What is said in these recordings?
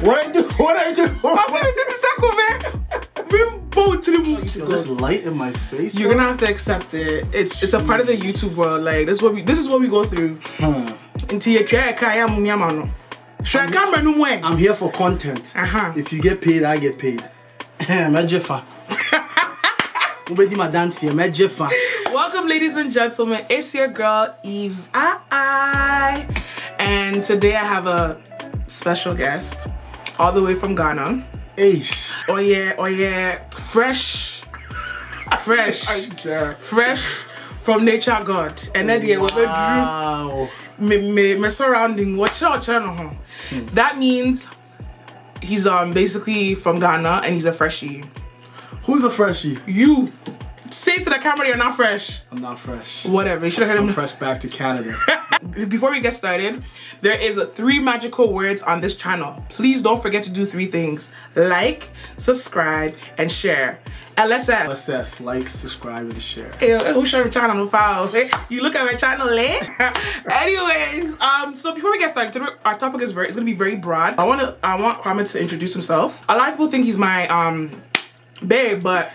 What I do? This light in my face. You're gonna have to accept it. It's a part of the YouTube world. Like this is what we go through. I'm here for content. If you get paid, I get paid. Welcome, ladies and gentlemen. It's your girl Eves. And today I have a special guest, all the way from Ghana. Aish. Oh yeah, fresh from nature God. And then wow. Me surrounding what that means he's basically from Ghana and he's a freshie. Who's a freshie? You say to the camera you're not fresh. I'm not fresh. Whatever, you should have heard him. I'm fresh back to Canada. Before we get started, there is 3 magical words on this channel. Please don't forget to do 3 things: like, subscribe, and share. LSS, like, subscribe, and share. Who share the channel file? You look at my channel, eh? Anyways, so before we get started, our topic is it's gonna be very broad. I want Kwame to introduce himself. A lot of people think he's my babe, but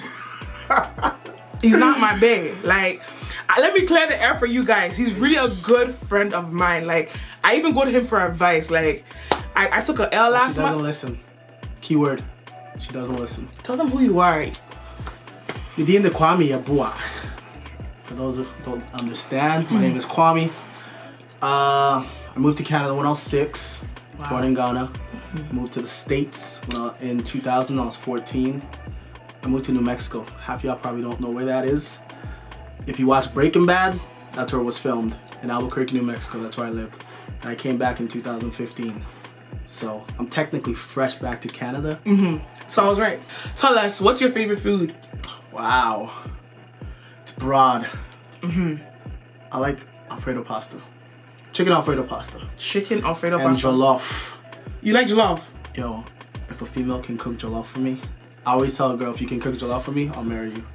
he's not my babe. Like, let me clear the air for you guys. He's really a good friend of mine. Like, I even go to him for advice. Like, I took a L last month. She doesn't listen. Keyword, she doesn't listen. Tell them who you are. Medina Kwame Yabua. For those who don't understand, my name is Kwame. I moved to Canada when I was 6. Wow. Born in Ghana. Moved to the States in 2000 when I was 14. I moved to New Mexico. Half of y'all probably don't know where that is. If you watch Breaking Bad, that's where it was filmed. In Albuquerque, New Mexico, that's where I lived. And I came back in 2015. So I'm technically fresh back to Canada. So I was right. Tell us, what's your favorite food? Wow. It's broad. I like Alfredo pasta. Chicken Alfredo pasta. Chicken Alfredo and pasta. And jollof. You like jollof? Yo, if a female can cook jollof for me, I always tell a girl, if you can cook jollof for me, I'll marry you.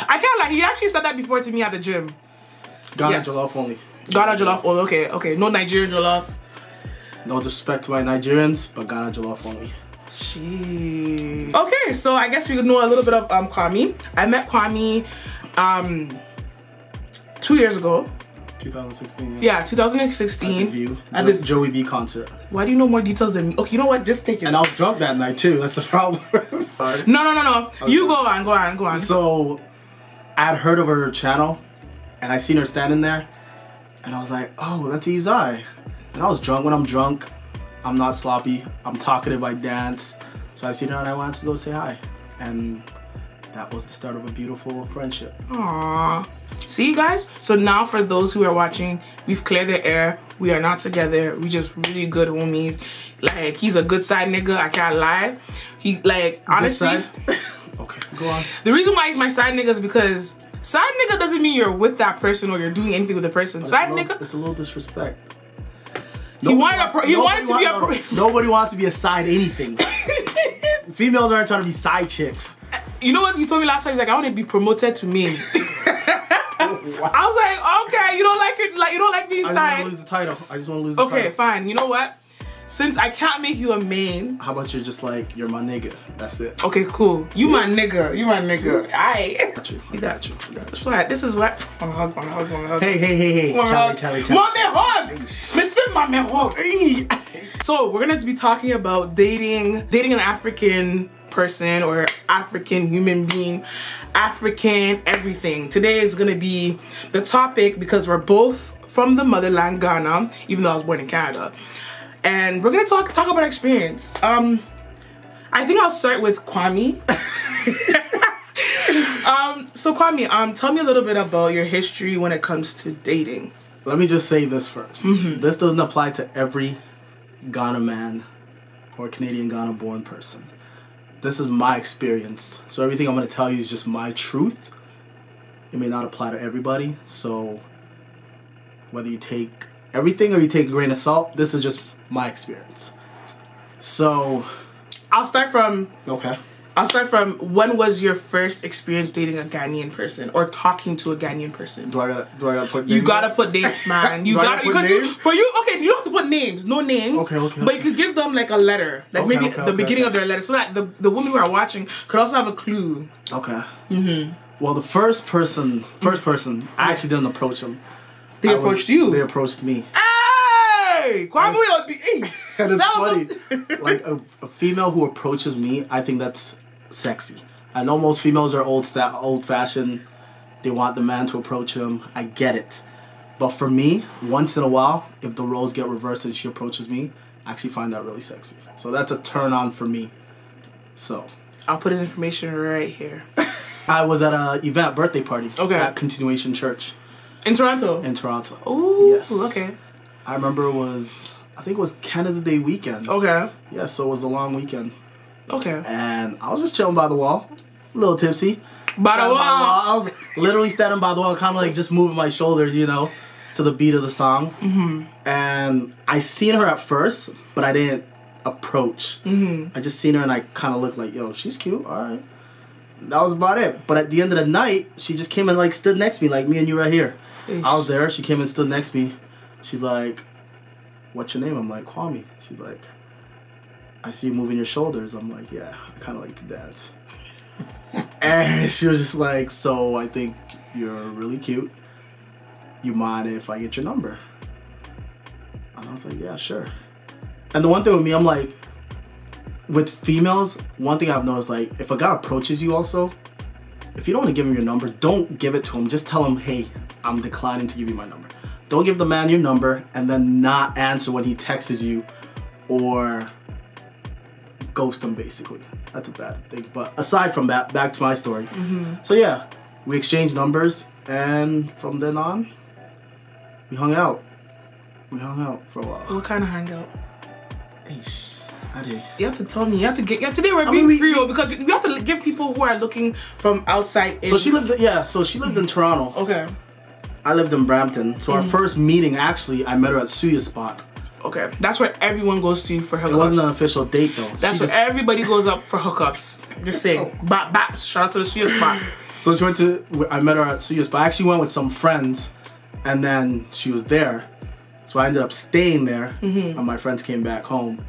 I can't lie, he actually said that before to me at the gym. Ghana jollof only. Ghana jollof, oh, okay. No Nigerian jollof. No disrespect to my Nigerians, but Ghana jollof only. Jeez. Okay, so I guess we know a little bit of Kwame. I met Kwame 2 years ago. 2016. Yeah, 2016. At the View. At the Joey B concert. Why do you know more details than me? Okay, you know what? Just take it. And I was drunk that night too. That's the problem. Sorry. No. Okay. You go on. So, I had heard of her channel, and I seen her standing there, and I was like, oh, that's Eve's Eye. And I was drunk. When I'm drunk, I'm not sloppy. I'm talkative. I dance. So I seen her, and I wanted to go say hi. And that was the start of a beautiful friendship. Aww. See, you guys? So now for those who are watching, we've cleared the air. We are not together. We just really good homies. Like, he's a good side nigga. I can't lie. He, like, honestly. Okay, go on. The reason why he's my side nigga is because side nigga doesn't mean you're with that person or you're doing anything with the person. But side nigga. It's a little disrespect. Nobody wants to be a side anything. Females aren't trying to be side chicks. You know what he told me last time? He's like, I want to be promoted to main. Wow. I was like, okay, you don't like it, like you don't like being side. I just want to lose the title. I just want to lose the title. Okay, fine. You know what? Since I can't make you a main, how about you're just like, you're my nigga. That's it. Okay, cool. You my nigga. You my nigga. I got you. That's why. This is what. Wanna hug. Hey. Charlie. Mommy hug. Listen, mommy hug. So we're gonna be talking about dating an African person or African human being, African everything. Today is gonna be the topic because we're both from the motherland, Ghana, even though I was born in Canada. And we're gonna talk about our experience. I think I'll start with Kwame. So Kwame, tell me a little bit about your history when it comes to dating. Let me just say this first. This doesn't apply to every Ghana man or Canadian Ghana born person. This is my experience. So everything I'm gonna tell you is just my truth. It may not apply to everybody. So whether you take everything or you take a grain of salt, this is just my experience. So I'll start from I'll start from, when was your first experience dating a Ghanaian person or talking to a Ghanaian person? Do I gotta put names? You gotta put dates, man. You gotta, because you don't have to put names, no names. Okay. But you could give them like a letter, like maybe the beginning of their letter, so that the women who are watching could also have a clue. Okay. Well, the first person, I actually didn't approach them. They approached you. They approached me. Hey, Kwame would be. And it's funny. Like a female who approaches me, I think that's sexy. I know most females are old-fashioned. They want the man to approach them. I get it. But for me, once in a while, if the roles get reversed and she approaches me, I actually find that really sexy. So that's a turn on for me. So I'll put his information right here. I was at a event, birthday party. Okay. At Continuation Church. In Toronto? In Toronto. Oh, yes. Okay. I remember I think it was Canada Day weekend. Okay. Yeah, so it was a long weekend. Okay. And I was just chilling by the wall, a little tipsy. By the wall. I was literally standing by the wall, kind of like just moving my shoulders, you know, to the beat of the song. And I seen her at first, but I didn't approach. I just seen her and I kind of looked like, yo, she's cute, all right. That was about it. But at the end of the night, she just came and like stood next to me, like me and you right here. Ish. I was there. She came and stood next to me. She's like, what's your name? I'm like, Kwame. She's like, I see you moving your shoulders. I'm like, yeah, I kind of like to dance. And she was just like, so I think you're really cute. You mind if I get your number? And I was like, yeah, sure. And the one thing with me, I'm like, with females, one thing I've noticed, like, if a guy approaches you also, if you don't want to give him your number, don't give it to him. Just tell him, hey, I'm declining to give you my number. Don't give the man your number and then not answer when he texts you or ghost him, basically. That's a bad thing. But aside from that, back to my story. So yeah, we exchanged numbers, and from then on, we hung out. We hung out for a while. What kind of hangout? Eish. You have to tell me. Today we're being real because we have to give people who are looking from outside in. So she lived in Toronto. Okay. I lived in Brampton. So our first meeting, actually, I met her at Suya's spot. Okay. That's where everyone goes to for hookups. It wasn't an official date though. That's where everybody goes up for hookups. Just saying. Shout out to the Suya spot. So I met her at Suya's spot. I actually went with some friends, and then she was there. So I ended up staying there, and my friends came back home.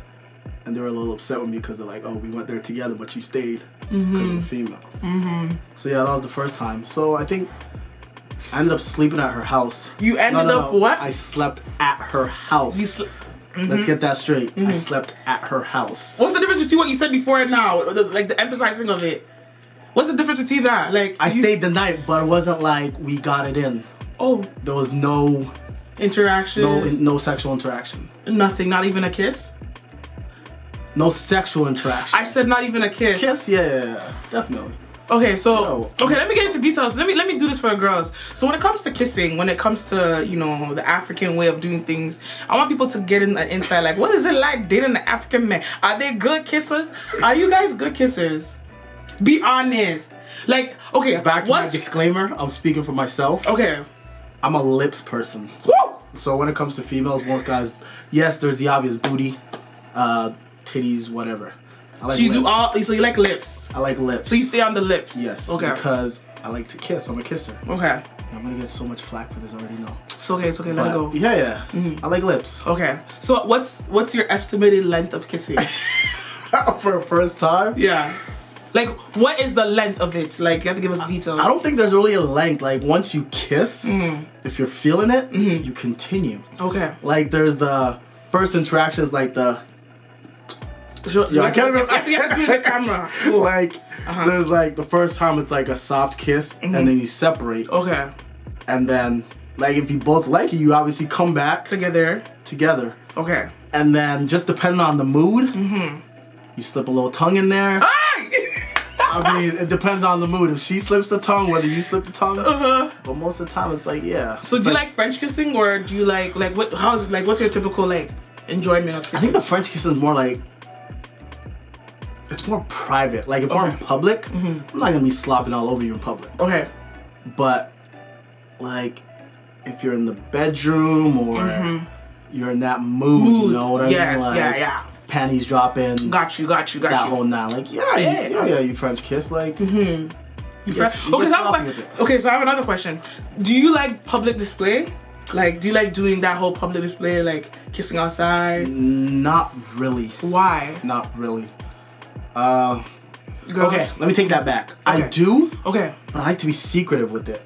And they were a little upset with me because they're like, oh, we went there together, but you stayed because of a female. So yeah, that was the first time. So I think I ended up sleeping at her house. You ended up what? I slept at her house. Let's get that straight. I slept at her house. What's the difference between what you said before and now? Like the emphasizing of it. What's the difference between that? Like I stayed the night, but it wasn't like we got it in. Oh. There was no interaction. No sexual interaction. Nothing. Not even a kiss. No sexual interaction. I said not even a kiss. Kiss, yeah, definitely. Okay, so let me get into details. Let me do this for the girls. So when it comes to kissing, when it comes to, you know, the African way of doing things, I want people to get in the inside. Like, what is it like dating an African man? Are they good kissers? Are you guys good kissers? Be honest. Like, okay. Back to my disclaimer. I'm speaking for myself. Okay. I'm a lips person. So when it comes to females, most guys, yes, there's the obvious booty, titties, whatever. I like so you like lips? I like lips. So you stay on the lips? Yes. Okay. Because I like to kiss. I'm a kisser. Okay. I'm gonna get so much flack for this, I already know. It's okay, let it go. Yeah. I like lips. Okay. So what's your estimated length of kissing? For a first time? Yeah. Like, what is the length of it? Like, you have to give us details. I don't think there's really a length. Like, once you kiss, if you're feeling it, you continue. Okay. Like, there's the first interactions, like the... I can't remember. You have to be in the camera. Like, there's like, the first time it's like a soft kiss, and then you separate. Okay. And then, like, if you both like it, you obviously come back. Together. Okay. And then, just depending on the mood, you slip a little tongue in there. I mean, it depends on the mood. If she slips the tongue, whether you slip the tongue. But most of the time, it's like, yeah. So do you like French kissing, or do you like what's your typical, like, enjoyment of kissing? I think the French kiss is more like, it's more private. Like, if we're in public, I'm not gonna be slopping all over you in public. Okay. But, like, if you're in the bedroom or you're in that mood, you know what I mean? Like, panties dropping. Got you. That whole nine. Like, you French kiss. Like, okay, so I have another question. Do you like public display? Like, do you like doing that whole public display, like kissing outside? Not really. Why? Not really. Girls? Okay, let me take that back. Okay. I do. Okay. But I like to be secretive with it.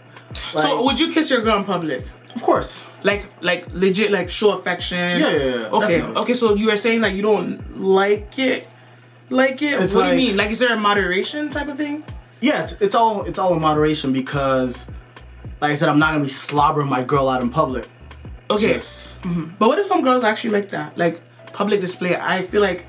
Like, so, would you kiss your girl in public? Of course. Like legit, like show affection. Yeah. Okay. Definitely. Okay. So you were saying like you don't like it. It's what do you mean? Like, is there a moderation type of thing? Yeah, it's all in moderation because, like I said, I'm not gonna be slobbering my girl out in public. Okay. But what if some girls actually like that? Like public display. I feel like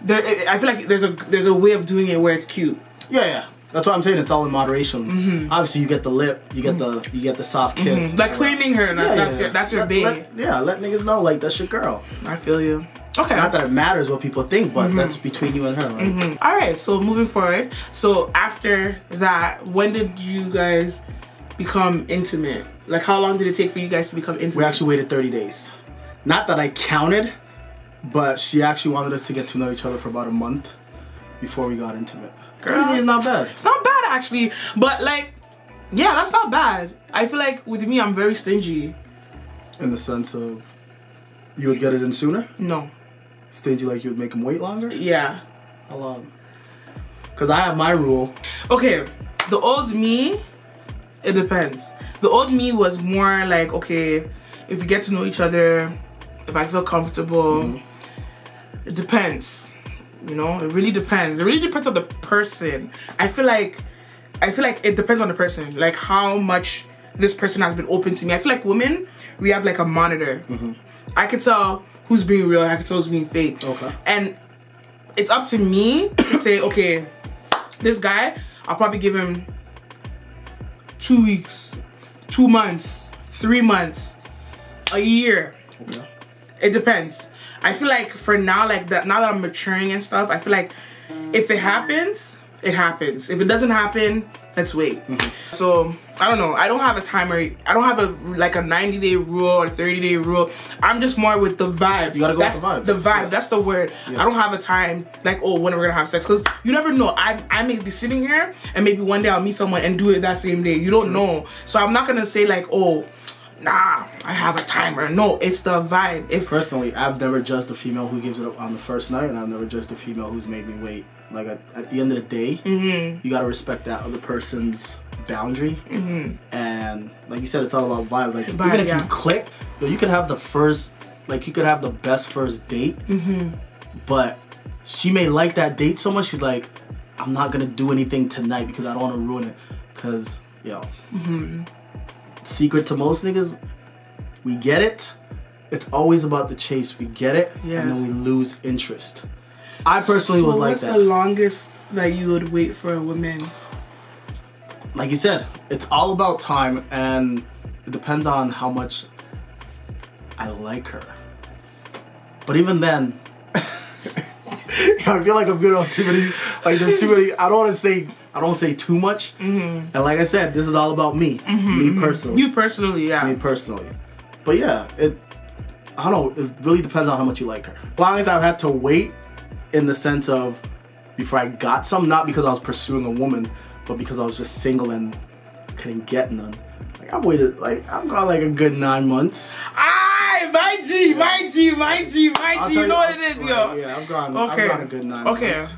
there's a way of doing it where it's cute. Yeah. That's what I'm saying. It's all in moderation. Obviously, you get the lip, you get the soft kiss. Like claiming her. That's your babe. Let niggas know like that's your girl. I feel you. Okay. Not that it matters what people think, but that's between you and her. Right? All right. So moving forward. So after that, when did you guys become intimate? Like, how long did it take for you guys to become intimate? We actually waited 30 days. Not that I counted, but she actually wanted us to get to know each other for about a month before we got intimate. Girl, 30 days is not bad. It's not bad actually, but like, yeah, that's not bad. I feel like with me, I'm very stingy. In the sense of, you would get it in sooner? No. Stingy like you would make him wait longer? Yeah. How long? Because I have my rule. Okay, the old me, it depends. The old me was more like, okay, if we get to know each other, if I feel comfortable, it depends. You know, it really depends. It really depends on the person. I feel like it depends on the person. Like how much this person has been open to me. I feel like women, we have like a monitor. I can tell who's being real and I can tell who's being fake. Okay. And it's up to me to say, okay, this guy, I'll probably give him 2 weeks, 2 months, 3 months, a year. Okay. It depends. I feel like for now, like that, now that I'm maturing and stuff, I feel like if it happens, it happens. If it doesn't happen, let's wait. So I don't know. I don't have a timer. I don't have a 90-day rule or 30-day rule. I'm just more with the vibe. You gotta go with the vibe. The vibe. Yes. That's the word. Yes. I don't have a time like, oh, when we're gonna have sex, because you never know. I may be sitting here and maybe one day I'll meet someone and do it that same day. You don't know. So I'm not gonna say like, oh, nah, I have a timer. No, it's the vibe. Personally, I've never judged a female who gives it up on the first night, and I've never judged a female who's made me wait. Like at the end of the day, you gotta respect that other person's boundary. And like you said, it's all about vibes. Like even if you click, you could have the first, like you could have the best first date, but she may like that date so much she's like, I'm not gonna do anything tonight because I don't want to ruin it. Cause secret to most niggas, we get it. It's always about the chase. We get it, and then we lose interest. I personally was like that. What's the longest that you would wait for a woman? Like you said, it's all about time, and it depends on how much I like her. But even then, I feel like I'm good on too many. Like there's too many. I don't say too much. And like I said, this is all about me. Me personally. You personally, yeah. Me personally. But yeah, I don't know. It really depends on how much you like her. As long as I've had to wait, in the sense of before I got some, not because I was pursuing a woman, but because I was just single and couldn't get none. Like I've waited, like I've gone like a good 9 months. My G. You know what it is, yo. Yeah, I've gone a good 9 months.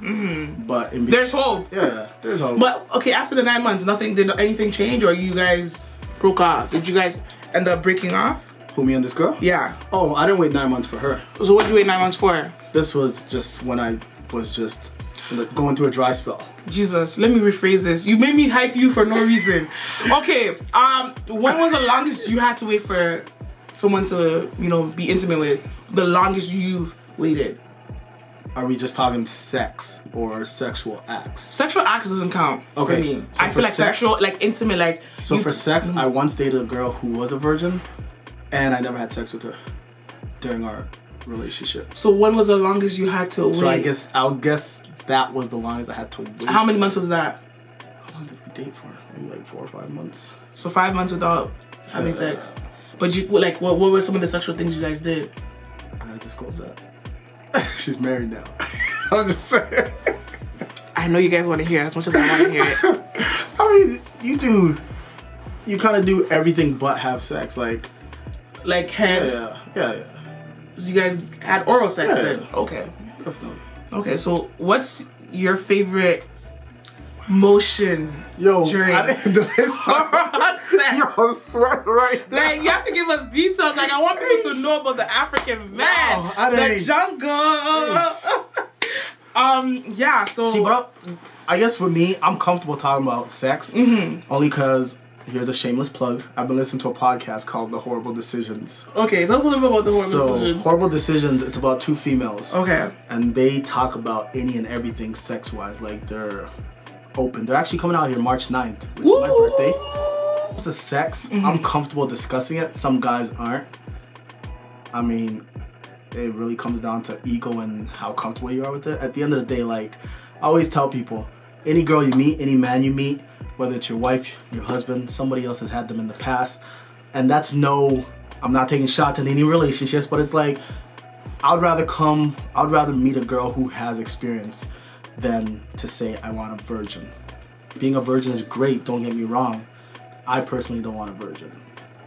But there's hope. Yeah, there's hope. But okay, after the 9 months, did anything change, or you guys broke off? Did you guys end up breaking off? Who, me and this girl? Yeah. Oh, I didn't wait 9 months for her. So what did you wait 9 months for? This was just when I was just going through a dry spell. Jesus, let me rephrase this. You made me hype you for no reason. Okay, when was the longest you had to wait for someone to, be intimate with? The longest you've waited? Are we just talking sex or sexual acts? Sexual acts doesn't count for me. So I feel like sex, sexual, like intimate, like... So for sex, I once dated a girl who was a virgin, and I never had sex with her during our relationship. So when was the longest you had to wait? So I'll guess that was the longest I had to wait. How many months was that? How long did we date for? Maybe like 4 or 5 months. So 5 months without having sex. But what were some of the sexual things you guys did? I gotta disclose that. She's married now. I'm just saying. I know you guys want to hear it as much as I want to hear it. I mean, you kind of do everything but have sex, like head. Yeah. So you guys had oral sex then? Yeah. Okay. Definitely. Okay, so what's your favorite motion during oral sex? Yo, sweat right now. Like, you have to give us details. Like, I want people to know about the African man, the jungle. Yeah, so... See, but I guess for me, I'm comfortable talking about sex. Only because, here's a shameless plug, I've been listening to a podcast called The Horrible Decisions. Okay, tell us a little bit about The Horrible Decisions. Horrible Decisions, it's about two females. Okay. And they talk about any and everything sex-wise. Like, they're open. They're actually coming out here March 9th, which is my birthday. It's a sex. I'm comfortable discussing it. Some guys aren't. I mean, it really comes down to ego and how comfortable you are with it. At the end of the day, like, I always tell people, any girl you meet, any man you meet, whether it's your wife, your husband, somebody else has had them in the past. And that's I'm not taking shots in any relationships, but it's like, I'd rather meet a girl who has experience than to say I want a virgin. Being a virgin is great, don't get me wrong. I personally don't want a virgin.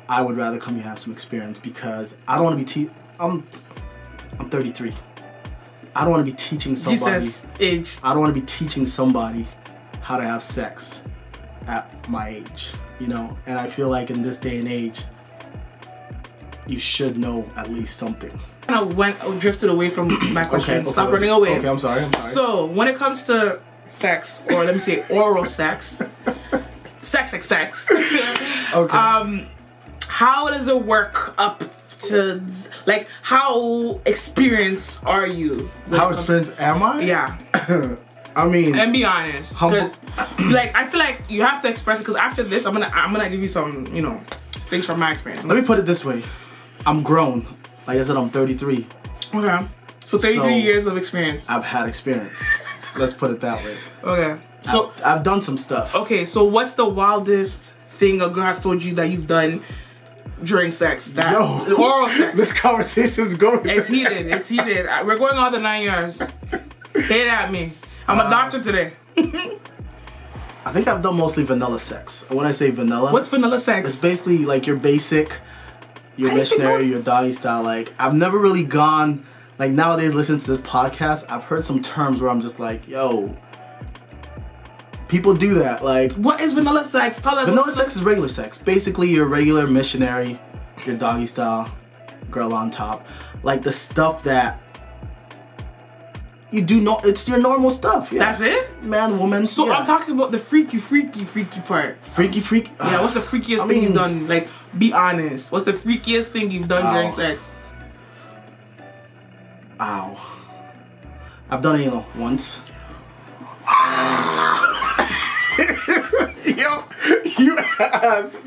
I would rather come here and have some experience because I don't want to be I'm 33. I don't want to be teaching somebody. Jesus age. I don't want to be teaching somebody how to have sex at my age, you know? And I feel like in this day and age, you should know at least something. I drifted away from my question. Stop running away. Okay, I'm sorry. So, when it comes to sex, or let me say oral sex, sex. Okay. How does it work up to, like, how experienced are you? How experienced am I? Yeah. I mean, and be honest, because like I feel like you have to express it. Because after this, I'm gonna give you some, you know, things from my experience. Let me put it this way: I'm grown. Like I said, I'm 33. Okay. So 33 years of experience. I've had experience. Let's put it that way. Okay. So I've done some stuff. Okay. So what's the wildest thing a girl has told you that you've done during sex? Oral sex. This conversation's going. It's heated. It's heated. We're going all the 9 yards. Hate at me. I'm a doctor today. I think I've done mostly vanilla sex. When I say vanilla, what's vanilla sex? It's basically like your basic, your missionary, your doggy style. Like I've never really gone. Like nowadays, listening to this podcast, I've heard some terms where I'm just like, yo. People do that. Like, what is vanilla sex? Tell us. Vanilla sex is regular sex. Basically, your regular missionary, your doggy style, girl on top. Like the stuff that you do not. It's your normal stuff. Yeah. That's it. Man, woman. So yeah. I'm talking about the freaky part. Freaky. Yeah. What's the freakiest thing you've done? Like, be honest. What's the freakiest thing you've done during sex? Ow. I've done anal once. Yo, you asked.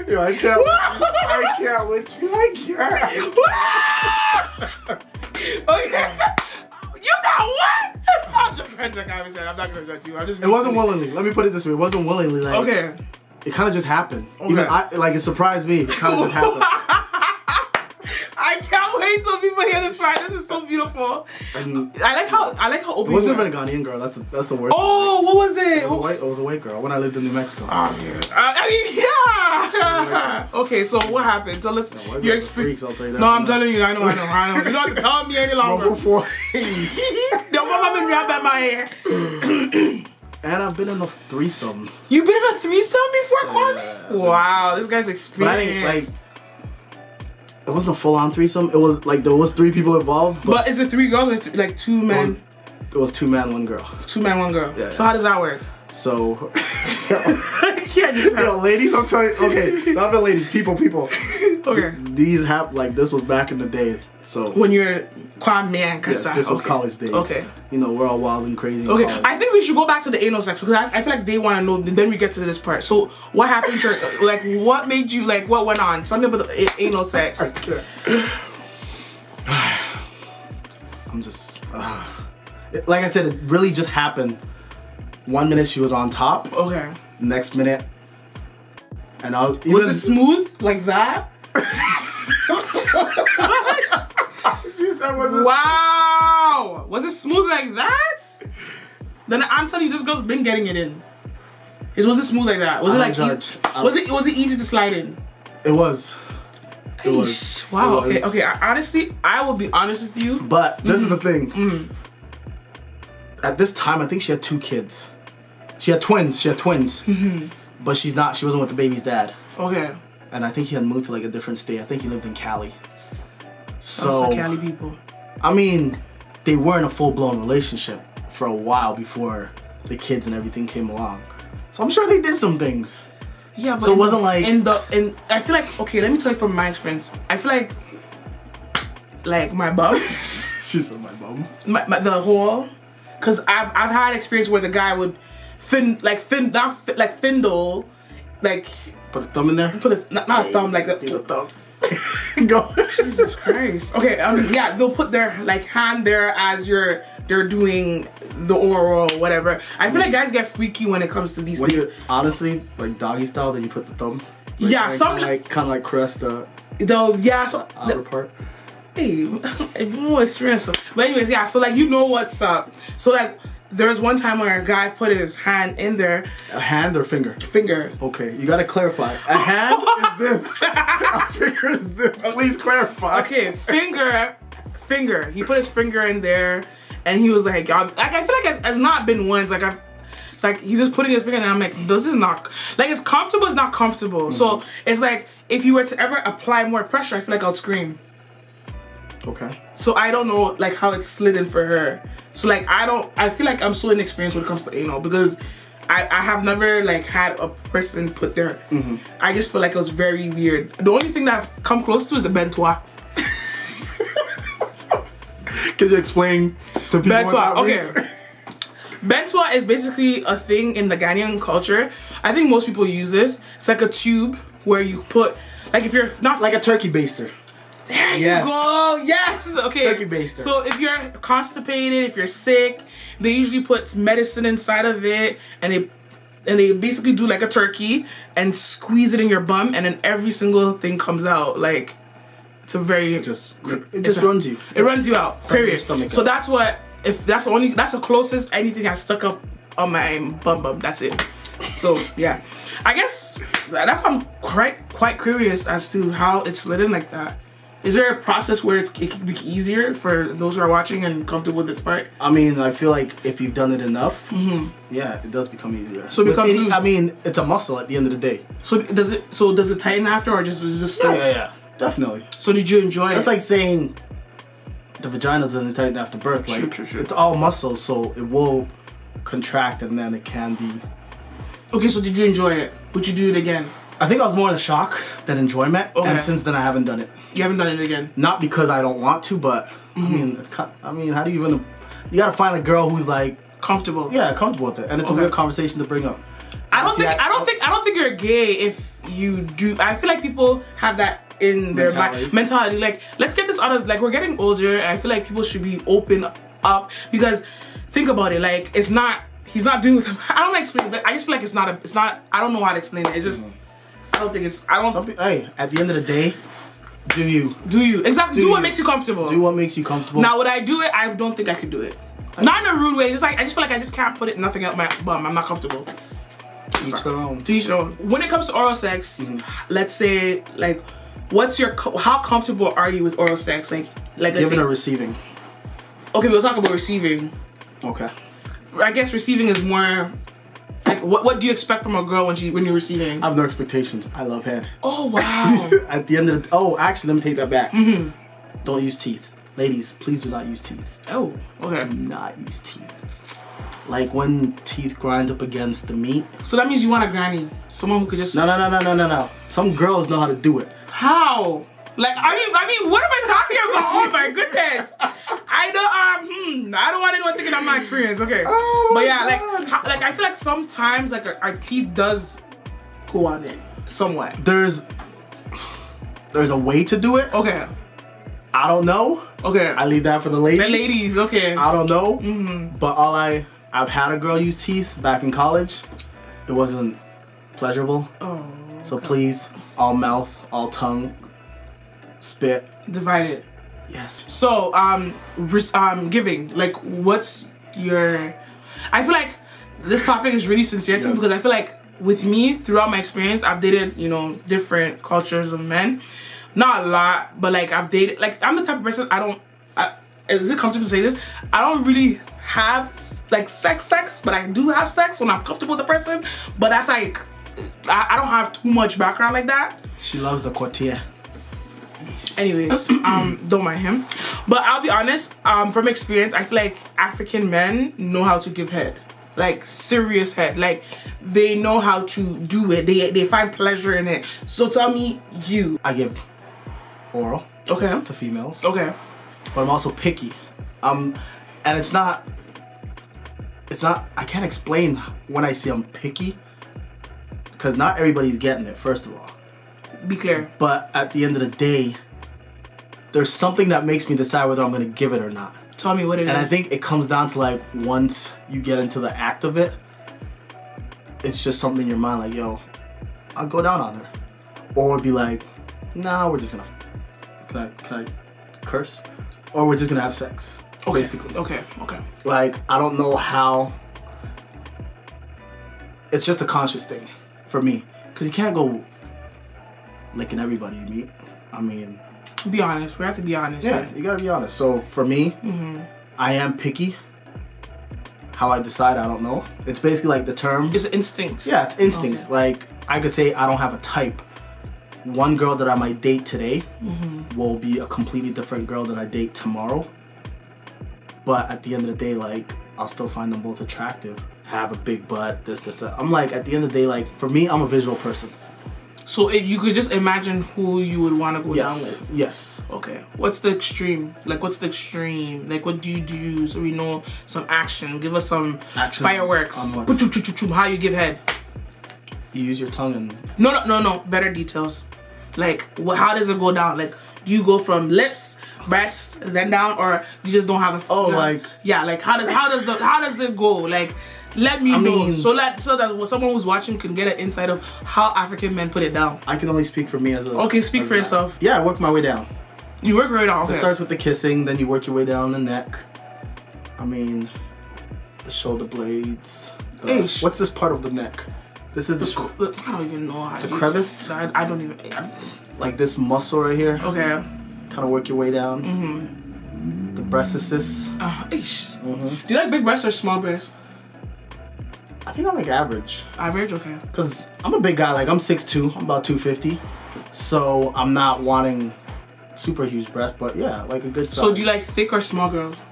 Yo, I can't with you. Okay. You got what? I'm just trying to I'm not gonna judge you. It wasn't willingly. Let me put it this way. It wasn't willingly. Like, okay. It kind of just happened. Okay. Even it surprised me. It kind of just happened. I can't wait till people hear this part. This is so beautiful. I like how open. It wasn't even a Ghanaian girl. That's the worst. Oh, what was it? It was a white girl when I lived in New Mexico. Oh yeah. Okay, so what happened? Tell us your experience. I'll tell you that. No, I'm telling you. I know. You don't have to tell me any longer. Before. Don't want me to grab my hair. And I've been in a threesome. You've been in a threesome before, Kwame? Wow, this guy's experienced. It wasn't a full-on threesome. It was like there was 3 people involved. But is it 3 girls or like 2 men? It was 2 men, 1 girl. 2 men, 1 girl. Yeah. So how does that work? So, yo, ladies, I'm telling you. Okay, not the ladies, people. Okay. These this was back in the day. So when you're Kwame and Kasa. Yes, this was college days. Okay. You know, we're all wild and crazy. Okay, I think we should go back to the anal sex because I feel like they want to know. Then we get to this part. So what happened? Like, what made you like? What went on? Something about the anal sex. I'm just like I said. It really just happened. 1 minute she was on top. Okay. Next minute, and I was it smooth like that? that wasn't. Wow. Was it smooth like that? Then I'm telling you, this girl's been getting it in. Was it smooth like that? Was it like judge. Was it easy to slide in? It was. It was. Wow. It was. Okay. Honestly, I will be honest with you. But this is the thing. At this time, I think she had 2 kids. She had twins. But she wasn't with the baby's dad. Okay. And I think he had moved to like a different state. I think he lived in Cali. So Cali people. I mean, they were in a full-blown relationship for a while before the kids and everything came along. So I'm sure they did some things. Yeah, but so it wasn't like I feel like, okay, let me tell you from my experience. I feel like my bum. She said my bum. The whole, cause I've had experience where the guy would findle, like put a thumb in there. Not a thumb, like the thumb. Go. Jesus Christ. Okay, yeah, they'll put their like hand there as they're doing the oral or whatever. I feel like guys get freaky when it comes to these things. You honestly like doggy style, then you put the thumb. Like, yeah, some kind of like caress the outer part. Hey, I've more experience. But anyways, yeah. So like what's up. So like there was one time where a guy put his hand in there. A hand or finger? Finger. Okay, you gotta clarify. A hand is this. A finger is this. Please clarify. Okay, finger. He put his finger in there, and he was like, I feel like it's not been once. Like it's like he's just putting his finger in, and I'm like, this is not like it's comfortable. It's not comfortable. So it's like if you were to ever apply more pressure, I feel like I would scream. Okay. So I don't know like how it's slid in for her. So like I feel like I'm so inexperienced when it comes to anal because I have never like had a person put their I just feel like it was very weird. The only thing that I've come close to is a bentois. Can you explain to people what that means? Okay. Bentois is basically a thing in the Ghanaian culture. I think most people use this. It's like a tube where you put like if you're not like a turkey baster. There you go. Yes. Okay. Turkey baster. So if you're constipated, if you're sick, they usually put medicine inside of it, and they basically do like a turkey and squeeze it in your bum, and then every single thing comes out. Like it's a very it just runs you. It runs you out. Period. So that's what that's the closest anything has stuck up on my bum. That's it. So yeah, I guess that's why I'm quite curious as to how it slid in like that. Is there a process where it can be easier for those who are watching and comfortable with this part? I mean, I feel like if you've done it enough, yeah, it does become easier. So it becomes loose. I mean, it's a muscle at the end of the day. So does it tighten after, or just yeah, definitely. So did you enjoy it? It's like saying the vagina doesn't tighten after birth. Like true. It's all muscle, so it will contract and then it can be. Okay, so did you enjoy it? Would you do it again? I think I was more in shock than enjoyment, and since then I haven't done it. You haven't done it again? Not because I don't want to, but I mean, how do you even? You gotta find a girl who's like comfortable. Yeah, comfortable with it, and it's a weird conversation to bring up. I don't think you're gay if you do. I feel like people have that in their mentality. Like, let's get this out of, like, we're getting older, and I feel like people should be open up because think about it. Like, he's not doing with him. I don't explain, but I just feel like it's not. I don't know how to explain it. It's just. I don't think it's. Hey, at the end of the day, do you? Exactly. Do what makes you comfortable. Do what makes you comfortable. Now, would I do it? I don't think I could do it. Not in a rude way. Just like I just feel like I just can't put nothing up my bum. I'm not comfortable. To each their own. To each their own. When it comes to oral sex, let's say like, how comfortable are you with oral sex? Like giving or receiving. Okay, we'll talk about receiving. Okay. I guess receiving is more. Like, what do you expect from a girl when you're receiving? I have no expectations. I love head. Oh, wow. At the end of the... actually, let me take that back. Don't use teeth. Ladies, please do not use teeth. Oh, okay. Do not use teeth. Like when teeth grind up against the meat. So that means you want a granny. Someone who could just... No. Some girls know how to do it. How? Like, I mean, what am I talking about? Oh my goodness. I don't want anyone thinking I'm not experienced. Okay. Oh my but yeah, God. like I feel like sometimes like our teeth does go on it somewhat. There's a way to do it. Okay. I don't know. Okay. I leave that for the ladies. The ladies, okay. I don't know. But I've had a girl use teeth back in college. It wasn't pleasurable. Oh. So please, all mouth, all tongue, spit. Divide it. Yes. So, giving, like, what's your... I feel like this topic is really sincere to me because I feel like with me, throughout my experience, I've dated, you know, different cultures of men. Not a lot, but like I've dated, like I'm the type of person, is it comfortable to say this? I don't really have like sex, but I do have sex when I'm comfortable with the person. But that's like, I don't have too much background like that. She loves the courtier. Anyways, don't mind him. But I'll be honest, from experience, I feel like African men know how to give head. Like serious head. Like they know how to do it. They find pleasure in it. So tell me you. I give oral to females. Okay. But I'm also picky. And it's not I can't explain when I say I'm picky. Because not everybody's getting it, first of all. Be clear. But at the end of the day, there's something that makes me decide whether I'm gonna give it or not. Tell me what it is. And I think it comes down to like once you get into the act of it, it's just something in your mind like, yo, I'll go down on her. Or be like, nah, we're just gonna, can I curse? Or we're just gonna have sex, basically. Okay. Like, I don't know how, it's just a conscious thing for me. Cause you can't go licking everybody you meet. I mean, be honest. We have to be honest. Yeah, you gotta be honest. So for me, I am picky. How I decide, I don't know. It's basically like the term. It's instincts. Yeah, it's instincts. Okay. Like I could say I don't have a type. One girl that I might date today will be a completely different girl that I date tomorrow. But at the end of the day, like I'll still find them both attractive. Have a big butt, this, that. I'm like, at the end of the day, like for me, I'm a visual person. So you could just imagine who you would want to go down with? Yes. Okay. What's the extreme? Like, what's the extreme? Like, what do you do so we know some action? Give us some fireworks. How you give head? You use your tongue and... No. Better details. Like, how does it go down? Like, do you go from lips, breast, then down, or you just don't have a... like... Yeah, like, how does it go? Like... Let me know so that someone who's watching can get an insight of how African men put it down. I can only speak for me as a... Okay, speak for yourself. Yeah, I work my way down. You work your way down, okay. It starts with the kissing, then you work your way down the neck. I mean, the shoulder blades. What's this part of the neck? This is the... I don't even know how the crevice? I don't even... Like this muscle right here. Okay. Kind of work your way down. The breast assist. Do you like big breasts or small breasts? I think I like average. Average, okay. Because I'm a big guy, like I'm 6'2", I'm about 250. So I'm not wanting super huge breasts, but yeah, like a good size. So do you like thick or small girls?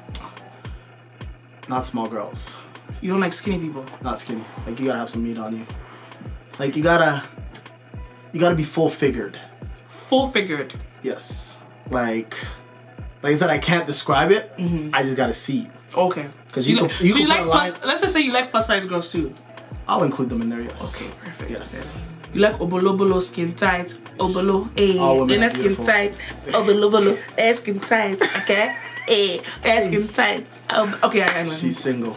Not small girls. You don't like skinny people? Not skinny. Like you gotta have some meat on you. Like you gotta be full figured. Full figured? Yes. Like I said, I can't describe it. I just gotta see. Okay. Because let's just say you like plus size girls too. I'll include them in there, yes. Okay, perfect. Yes. Okay. You like obolo skin tight, obolo, inner skin tight, obolo, air skin tight, okay? Air skin tight. Okay, I know. She's single.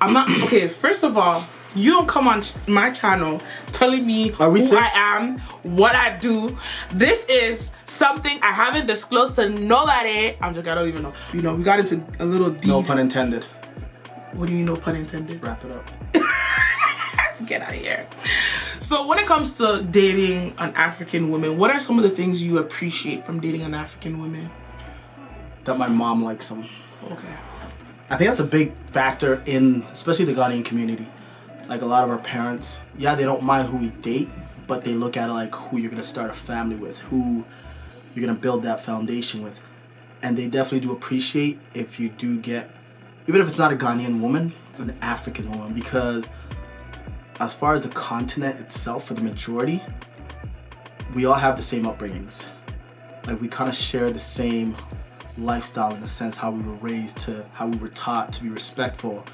I'm not, okay, first of all, you don't come on my channel telling me who I am, what I do. This is something I haven't disclosed to nobody. I don't even know. You know, we got into a little deep. No pun intended. What do you mean, no pun intended? Wrap it up. Get out of here. So when it comes to dating an African woman, what are some of the things you appreciate from dating an African woman? That my mom likes them. Okay. I think that's a big factor in, especially the Ghanaian community. Like a lot of our parents, yeah, they don't mind who we date, but they look at it like who you're gonna start a family with, who you're gonna build that foundation with. And they definitely do appreciate if you do get, even if it's not a Ghanaian woman, an African woman, because as far as the continent itself, for the majority, we all have the same upbringings. Like we kind of share the same lifestyle in the sense how we were raised, to how we were taught to be respectful.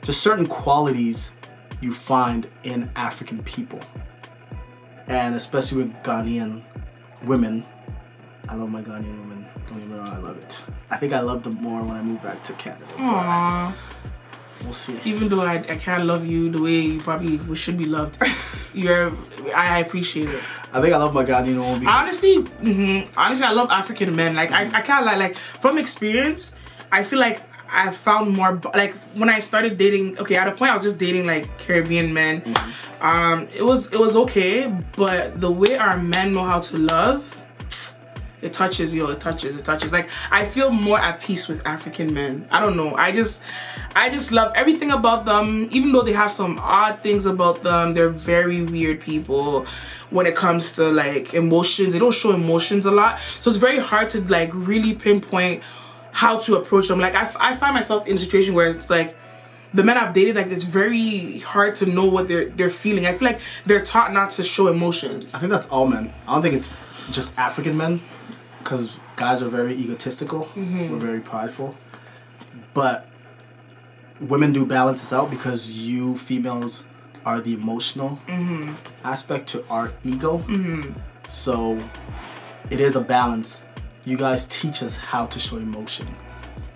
Just certain qualities you find in African people. And especially with Ghanaian women. I love my Ghanaian women. Don't even know, I love it. I think I love them more when I move back to Canada. Aww. We'll see. Even though I can't love you the way you probably should be loved. I appreciate it. I think I love my Ghanaian woman. Honestly, honestly, I love African men. Like I can't lie. Like from experience, I feel like I found more. Like when I started dating, okay, at a point I was just dating like Caribbean men. It was okay, but the way our men know how to love, it touches, yo. It touches. Like I feel more at peace with African men. I don't know. I just love everything about them. Even though they have some odd things about them, they're very weird people when it comes to like emotions. They don't show emotions a lot, so it's very hard to like really pinpoint how to approach them. Like I find myself in a situation where it's like the men I've dated, like it's very hard to know what they're feeling. I feel like they're taught not to show emotions. I think that's all men. I don't think it's just African men, because guys are very egotistical. We're very prideful. But women do balance this out, because you females are the emotional aspect to our ego. So it is a balance. You guys teach us how to show emotion.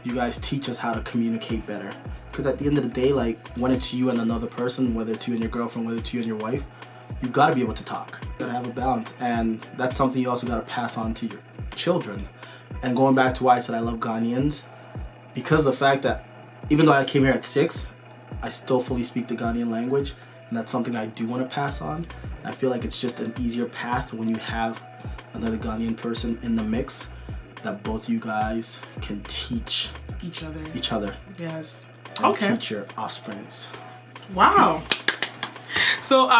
You guys teach us how to communicate better. Because at the end of the day, like when it's you and another person, whether it's you and your girlfriend, whether it's you and your wife, you gotta be able to talk. You gotta have a balance. And that's something you also gotta pass on to your children. And going back to why I said I love Ghanaians, because of the fact that even though I came here at 6, I still fully speak the Ghanaian language, and that's something I do want to pass on. I feel like it's just an easier path when you have another Ghanaian person in the mix, that both you guys can teach each other. Yes. And okay. teach your offsprings. Wow. So,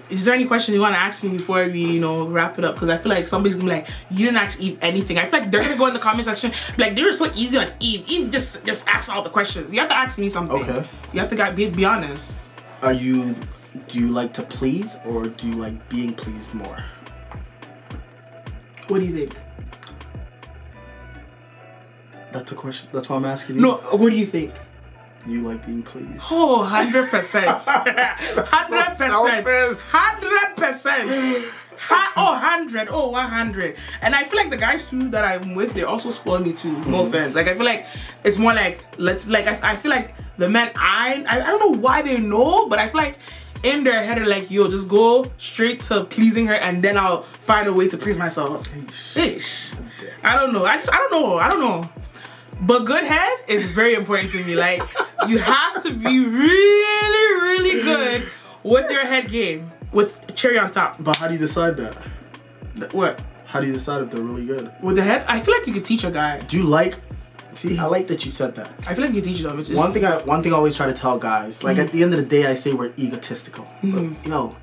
is there any question you want to ask me before we, wrap it up? Because I feel like somebody's gonna be like, you didn't ask Eve anything. I feel like they're gonna go in the comment section, be like, they were so easy on Eve. Eve just asked all the questions. You have to ask me something. Okay. You have to be honest. Do you like to please, or do you like being pleased more? What do you think? That's a question. That's why I'm asking you. No, what do you think? Do you like being pleased? Oh, 100%. 100%. 100%. 100. Oh, 100. And I feel like the guys too that I'm with, they also spoil me too. No offense. Like I feel like it's more like I feel like the men I don't know why they know, but I feel like in their head are like, yo, just go straight to pleasing her, and then I'll find a way to please myself. Ish. I don't know. I don't know. But good head is very important to me. Like, you have to be really, really good with your head game, with cherry on top. But how do you decide that? What? How do you decide if they're really good? With the head? I feel like you could teach a guy. Do you like... See, I like that you said that. I feel like you teach them. It's just... One thing I always try to tell guys, like at the end of the day, I say we're egotistical. But, yo,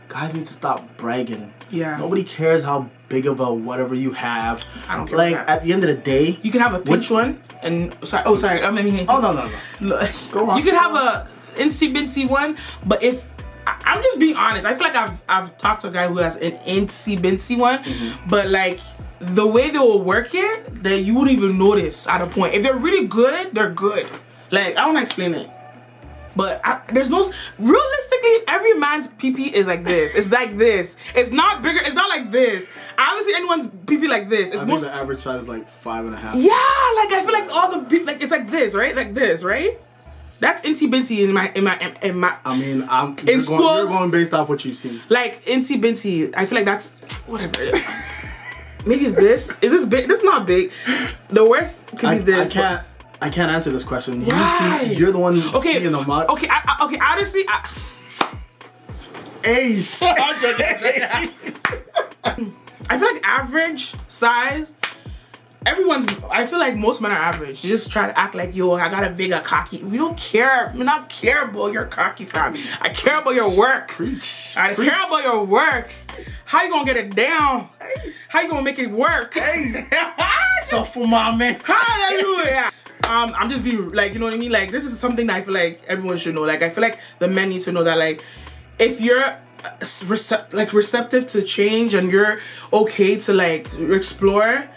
guys need to stop bragging. Yeah. Nobody cares how big of a whatever you have. I don't care. Like, at the end of the day... You can have a pinch one, and... Sorry. Oh, sorry. I mean... Oh, no. Go on. You can have a incy-bincy one, but if... I'm just being honest. I feel like I've talked to a guy who has an incy-bincy one, but like... The way they will work it, that you wouldn't even notice at a point. If they're really good, they're good. Like, I don't want to explain it. But there's no... Realistically, every man's pee-pee is like this. It's like this. It's not bigger. It's not like this. I haven't seen anyone's pee-pee like this. It's I think the average size is like 5.5. Yeah, like I feel like all the people... Like, it's like this, right? Like this, right? That's incy-bincy in my... I mean, you're going based off what you've seen. Like, incy-bincy. I feel like that's... Whatever. Maybe this. Is this big? This is not big. The worst could be this. I can't answer this question. Why? You're the one seeing the mud. Okay, okay, honestly, Ace. I feel like average size, I feel like most men are average. They just try to act like, yo, I got a bigger cocky. We don't care. We not care about your cocky, fam. I care about your work. Preach. I care about your work. How you gonna get it down? How you gonna make it work? So for my man. Hallelujah. I'm just being like, you know what I mean? Like, this is something that I feel like everyone should know. Like, I feel like the men need to know that, like, if you're receptive to change and you're okay to like explore,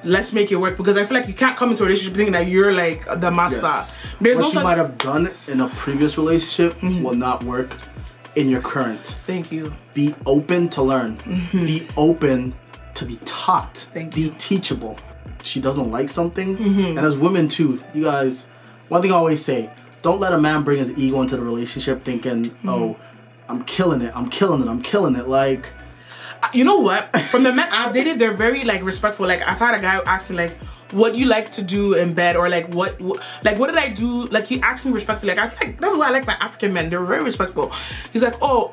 let's make it work. Because I feel like you can't come into a relationship thinking that you're like the master. Yes. What you might have done in a previous relationship will not work in your current. Thank you. Be open to learn. Be open to be taught. Thank you. Be teachable. She doesn't like something, and as women too, you guys, one thing I always say, don't let a man bring his ego into the relationship thinking, oh, I'm killing it. I'm killing it. I'm killing it. Like, you know what? From the men I've dated, they're very like respectful. Like I've had a guy who asked me like, what you like to do in bed, or like what did I do? Like he asked me respectfully. Like I feel like that's why I like my African men. They're very respectful. He's like, oh,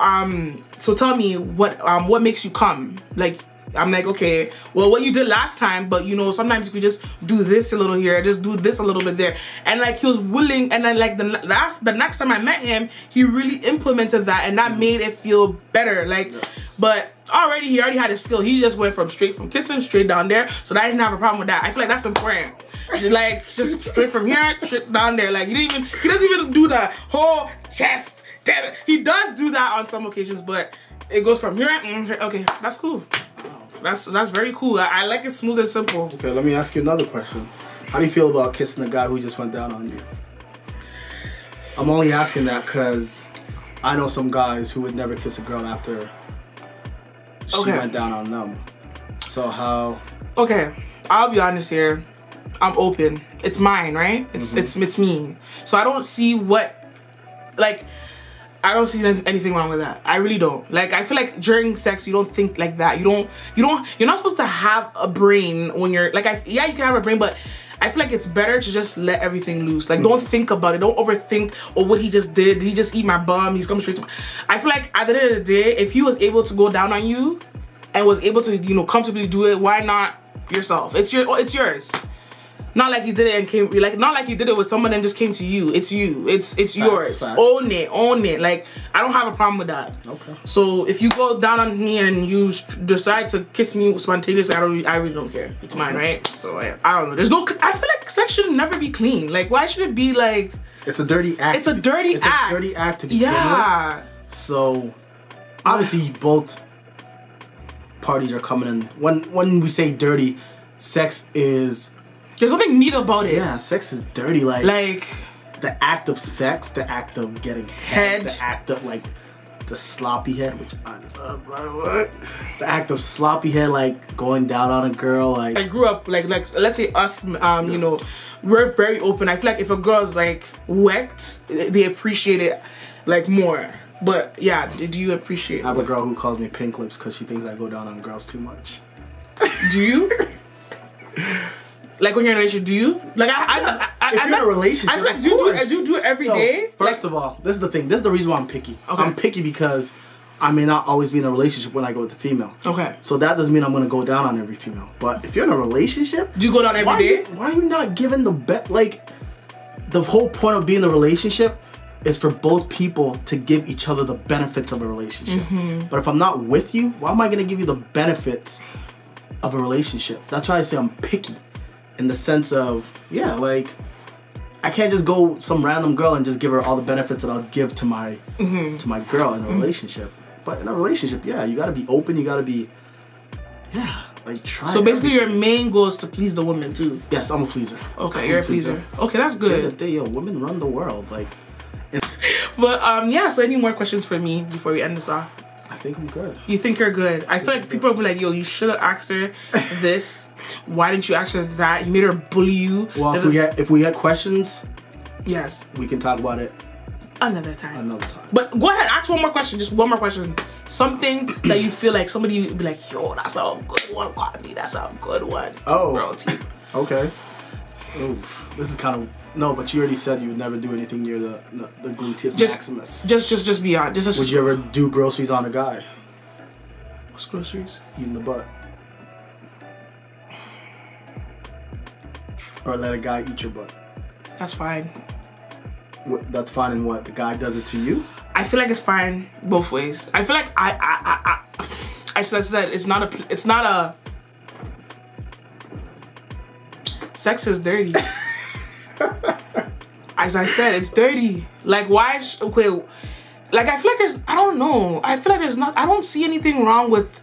so tell me what makes you come? Like I'm like, okay, well, what you did last time, but you know, sometimes you could just do this a little here, just do this a little bit there. And like he was willing, and then like the next time I met him, he really implemented that, and that made it feel better. Like, but he already had a skill. He just went straight from kissing straight down there. So I didn't have a problem with that. I feel like that's important. Just straight from here, straight down there. Like he doesn't even do the whole chest. He does do that on some occasions, but it goes from here. Okay, that's cool. That's very cool. I like it smooth and simple. Okay, let me ask you another question. How do you feel about kissing a guy who just went down on you? I'm only asking that because I know some guys who would never kiss a girl after she went down on them. So how? Okay, I'll be honest here. I'm open. It's mine, right? It's me. So I don't see I don't see anything wrong with that. I really don't. Like, I feel like during sex, you don't think like that. You're not supposed to have a brain when you're, like, yeah, you can have a brain, but I feel like it's better to just let everything loose. Like, don't think about it. Don't overthink, or what he just did. Did he just eat my bum? He's coming straight to me. I feel like at the end of the day, if he was able to go down on you and was able to, you know, comfortably do it, why not yourself? It's yours. Not like you did it and came, like, not like you did it with someone and just came to you. It's you. It's yours. Facts. Own it. Like, I don't have a problem with that. Okay. So if you go down on me and you decide to kiss me spontaneously, I really don't care. It's mine, right? So I don't know. I feel like sex should never be clean. Like, why should it be like? It's a dirty act. It's a dirty act. It's a dirty act to begin with. So obviously both parties are coming in. When we say dirty, sex is. There's something neat about it. Yeah, sex is dirty. Like the act of sex, the act of getting head, the act of like the sloppy head, which I love, by the way. The act of sloppy head, like going down on a girl. Like I grew up like let's say us, you know, we're very open. I feel like if a girl's like wet, they appreciate it like more. But yeah, do you appreciate? I have a girl who calls me pink lips because she thinks I go down on girls too much. Do you? Like when you're in a relationship, do you? Like if you're in a relationship, like, do you do it every day? First of all, this is the thing. This is the reason why I'm picky. Okay. I'm picky because I may not always be in a relationship when I go with the female. Okay. So that doesn't mean I'm gonna go down on every female. But if you're in a relationship, do you go down every day? Why are you not giving the whole point of being in a relationship is for both people to give each other the benefits of a relationship. But if I'm not with you, why am I gonna give you the benefits of a relationship? That's why I say I'm picky. In the sense of, yeah, like, I can't just go some random girl and just give her all the benefits that I'll give to my girl in a relationship. But in a relationship, yeah, you gotta be open, you gotta be, like, try. So basically your main goal is to please the woman too? Yes, I'm a pleaser. Okay, you're a pleaser. Okay, that's good. At the end of the day, women run the world, like. But, yeah, so any more questions for me before we end this off? I think I'm good. You think you're good? I feel like people will be like, yo, you should have asked her this. Why didn't you ask her that? You made her bully you. Well, if we get questions, yes, we can talk about it another time. Another time. But go ahead, ask one more question. Just one more question. Something that you feel like somebody would be like, yo, that's a good one, Kwame. That's a good one. Oh, okay. Oof. This is kind of. No, but you already said you would never do anything near the gluteus maximus. Just be honest. Would you ever do groceries on a guy? What's groceries? Eating the butt. Or let a guy eat your butt. That's fine. That's fine in what? The guy does it to you? I feel like it's fine both ways. I feel like I said it's not a sex is dirty. As I said, it's dirty. Like, why? Okay, like, I feel like I don't know. I feel like I don't see anything wrong with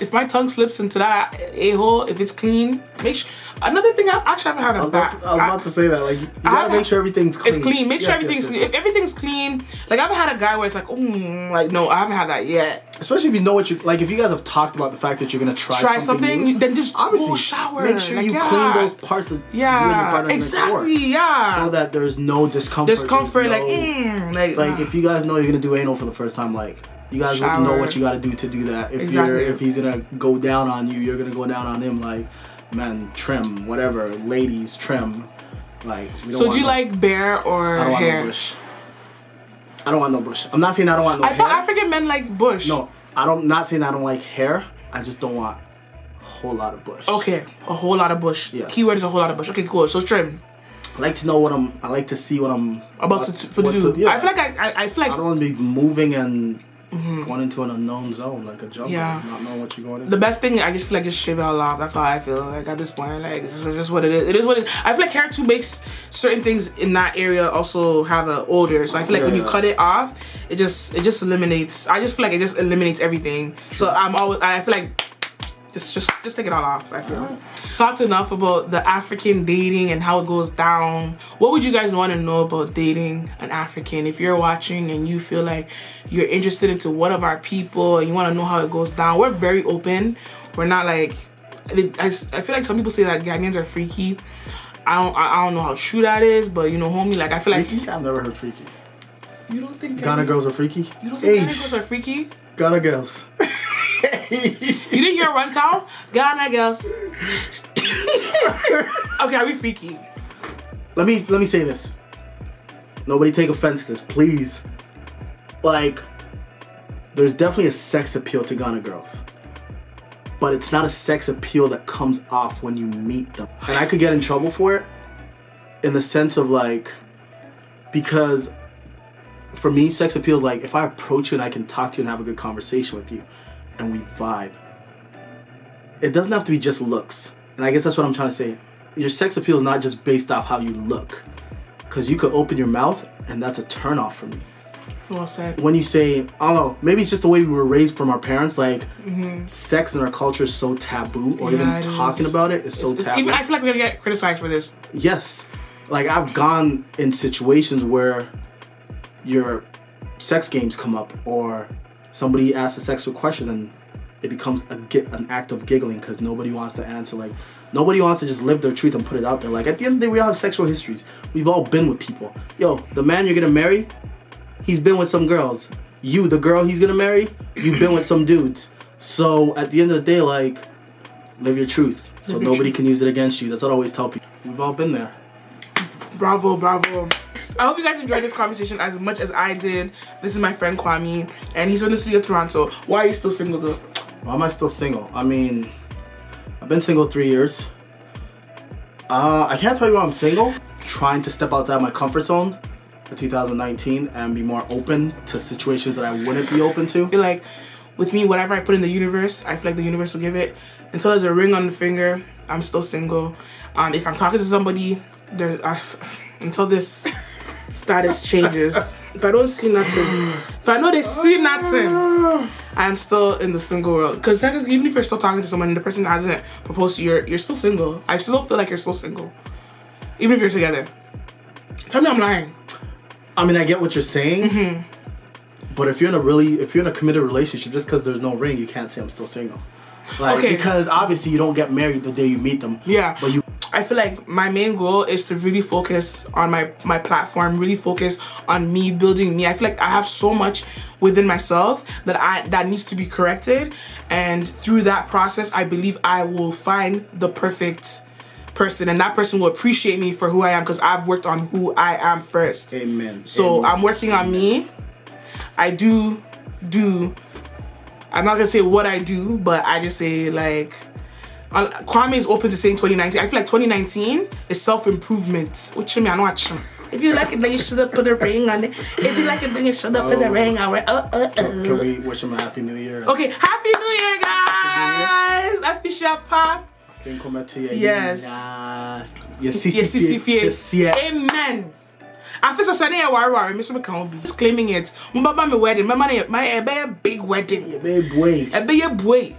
if my tongue slips into that a-hole, if it's clean. Make sure. Another thing, I actually haven't had a bath. I was about to say that. Like, you gotta make sure everything's clean. It's clean. Make sure everything's clean. If everything's clean, like I haven't had a guy where it's like, like no, I haven't had that yet. Especially if you know what you like. If you guys have talked about the fact that you're gonna try something new, then just obviously go shower. Make sure you clean those parts of you and your partner exactly. So that there's no discomfort. Like if you guys know you're gonna do anal for the first time, like. You guys know what you gotta do to do that. If he's gonna go down on you, you're gonna go down on him. Like, man, trim, whatever. Ladies, trim. Like, so do you like bare or hair? I don't want no bush. I don't want no bush. I'm not saying I don't want no hair. I thought African men like bush. No, not saying I don't like hair. I just don't want a whole lot of bush. Okay, a whole lot of bush. Yes. Keyword is a whole lot of bush. Okay, cool. So trim. I like to know I like to see what I'm about to do. Yeah. I feel like I don't want to be moving and going into an unknown zone, like a jungle, not knowing what you're going into. The best thing, I just feel like just shave it all off. That's how I feel. Like at this point, like it's just what it is. It is what it is. I feel like hair too makes certain things in that area also have an odor. So I feel like when you cut it off, it just eliminates. I just feel like it just eliminates everything. So I feel like just take it all off. I feel. Talked enough about the African dating and how it goes down. What would you guys want to know about dating an African? If you're watching and you feel like you're interested into one of our people and you want to know how it goes down, we're very open. We're not like, I feel like some people say that Ghanaians are freaky. I don't know how true that is, but you know, homie, like I feel freaky? I've never heard freaky. You don't think Ghana girls are freaky? You don't think Ghana girls are freaky? Ghana girls. You didn't hear Runtown? Ghana girls. Okay, are we freaky? Let me say this. Nobody take offense to this, please. Like, there's definitely a sex appeal to Ghana girls. But it's not a sex appeal that comes off when you meet them. And I could get in trouble for it. In the sense of like, because for me, sex appeal is like if I approach you and I can talk to you and have a good conversation with you and we vibe. It doesn't have to be just looks. And I guess that's what I'm trying to say. Your sex appeal is not just based off how you look. Because you could open your mouth and that's a turn off for me. Well said. When you say, I don't know, maybe it's just the way we were raised from our parents, like sex in our culture is so taboo, or even talking about it is so taboo. Even, I feel like we're gonna get criticized for this. Yes. Like I've gone in situations where your sex games come up or somebody asks a sexual question and it becomes an act of giggling because nobody wants to answer. Like nobody wants to just live their truth and put it out there. Like at the end of the day, we all have sexual histories. We've all been with people. Yo, the man you're gonna marry, he's been with some girls. You, the girl he's gonna marry, you've been with some dudes. So at the end of the day, like, live your truth. So nobody can use it against you. That's what I always tell people. We've all been there. Bravo, bravo. I hope you guys enjoyed this conversation as much as I did. This is my friend Kwame, and he's from the city of Toronto. Why are you still single, though? Why am I still single? I mean, I've been single 3 years. I can't tell you why I'm single. Trying to step outside my comfort zone for 2019 and be more open to situations that I wouldn't be open to. I feel like with me, whatever I put in the universe, I feel like the universe will give it. Until there's a ring on the finger, I'm still single. If I'm talking to somebody, until this status changes, if I don't see nothing, if I know they see nothing, I'm still in the single world. Because even if you're still talking to someone and the person hasn't proposed to you, you're still single. I still feel like you're still single, even if you're together. Tell me I'm lying. I mean, I get what you're saying, but if you're in a committed relationship, just because there's no ring, you can't say I'm still single. Like, because obviously you don't get married the day you meet them. Yeah. But I feel like my main goal is to really focus on my platform, really focus on me, building me. I feel like I have so much within myself that needs to be corrected, and through that process, I believe I will find the perfect person, and that person will appreciate me for who I am because I've worked on who I am first. Amen. So I'm working on me. I do. I'm not gonna say what I do, but I just say like. Kwame is open to saying 2019. I feel like 2019 is self-improvement. Which I mean, I know what. If you like it, then you should have put a ring on it. If you like it, then you should have put a ring on it. Can we wish him a happy new year? Okay, happy new year, guys! Official pa. Yes. Yes. Amen. After Sunday, Mr. McCombie is claiming it. My wedding, my big wedding. A big boy. A big boy.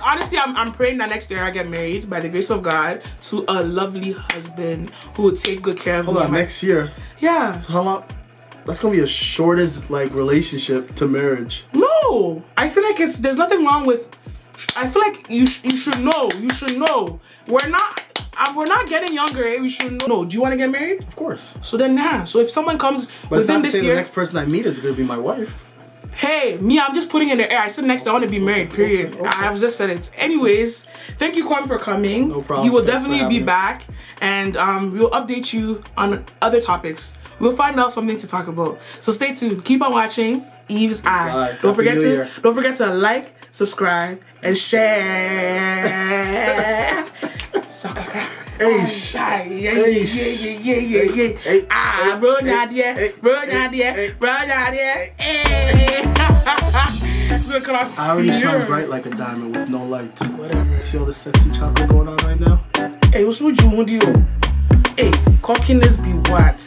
honestly, I'm praying that next year I get married by the grace of God to a lovely husband who will take good care of me. Hold on, next year? Yeah. So how long? That's gonna be a shortest like relationship to marriage. No, I feel like there's nothing wrong with. I feel like you should know. You should know. We're not getting younger. Eh? We should know. No, do you want to get married? Of course. So then, yeah. So if someone comes but within it's not this to say year, the next person I meet is gonna be my wife. Hey, me, I'm just putting in the air. I said next I want to be married, period. Okay. I have just said it. Anyways, thank you, Kwame, for coming. No problem. He will Thanks definitely be back, and we'll update you on other topics. We'll find out something to talk about. So stay tuned. Keep on watching Eve's Eye. Don't forget to like, subscribe, and share. Eish. Bro Nadia. I already shines bright like a diamond with no light. Whatever. See all this sexy chocolate going on right now? Hey, what's with you? Hey, cockiness be what?